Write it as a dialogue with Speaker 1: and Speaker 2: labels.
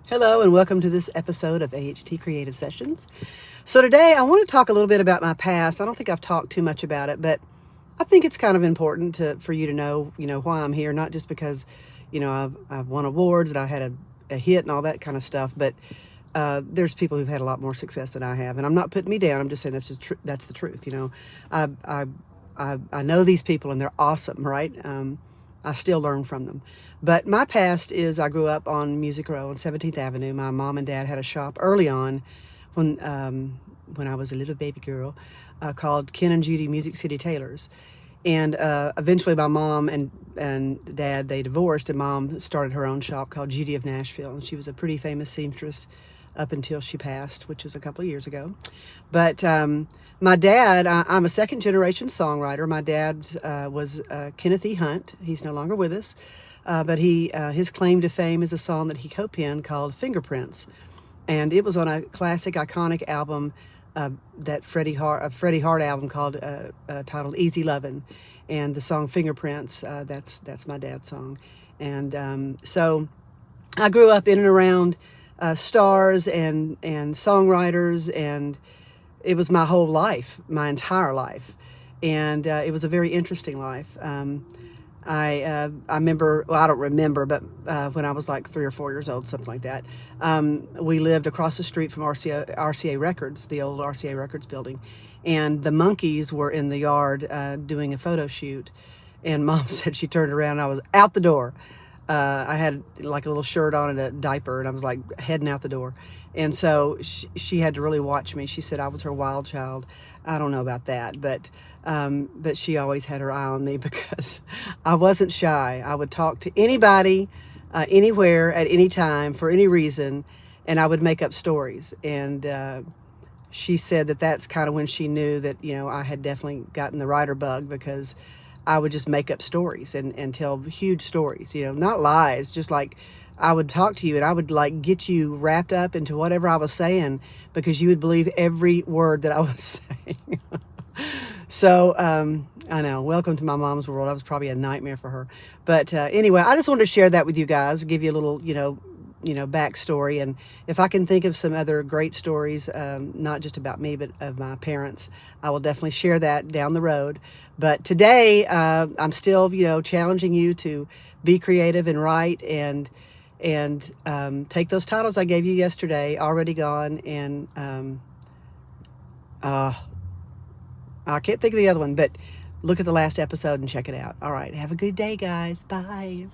Speaker 1: Hello and welcome to this episode of AHT Creative Sessions. So today I want to talk a little bit about my past. I don't think I've talked too much about it, but I think it's kind of important for you to know, why I'm here, not just because, I've won awards and I had a hit and all that kind of stuff, but there's people who've had a lot more success than I have, and I'm not putting me down. I'm just saying that's the truth. I, I, I know these people and they're awesome, right? I still learn from them. But my past is I grew up on Music Row on 17th Avenue. My mom and dad had a shop early on when I was a little baby girl called Ken and Judy Music City Tailors. And eventually my mom and dad, they divorced, and mom started her own shop called Judy of Nashville. And she was a pretty famous seamstress up until she passed, which was a couple of years ago. But my dad, I'm a second generation songwriter. My dad was Kenneth E. Hunt. He's no longer with us. But his claim to fame is a song that he co-penned called Fingerprints. And it was on a classic, iconic album, that Freddie Hart album called titled Easy Lovin'. And the song Fingerprints, that's my dad's song. And so I grew up in and around stars and songwriters, and it was my whole life, my entire life. And it was a very interesting life. I remember, well, I don't remember, but when I was like 3 or 4 years old, something like that, we lived across the street from RCA Records, the old RCA Records building, and the Monkees were in the yard doing a photo shoot, and Mom said she turned around and I was out the door. I had like a little shirt on and a diaper, and I was like heading out the door. And so she had to really watch me. She said I was her wild child. I don't know about that, but she always had her eye on me because I wasn't shy. I would talk to anybody, anywhere, at any time, for any reason, and I would make up stories. And she said that that's kind of when she knew that, I had definitely gotten the writer bug, because I would just make up stories and tell huge stories, not lies, just like I would talk to you and I would like get you wrapped up into whatever I was saying, because you would believe every word that I was saying. So, I know, welcome to my mom's world. I was probably a nightmare for her. But anyway, I just wanted to share that with you guys, give you a little, backstory. And if I can think of some other great stories, not just about me, but of my parents, I will definitely share that down the road. But today, I'm still, challenging you to be creative and write and take those titles I gave you yesterday, Already Gone, and I can't think of the other one, but look at the last episode and check it out. All right. Have a good day, guys. Bye.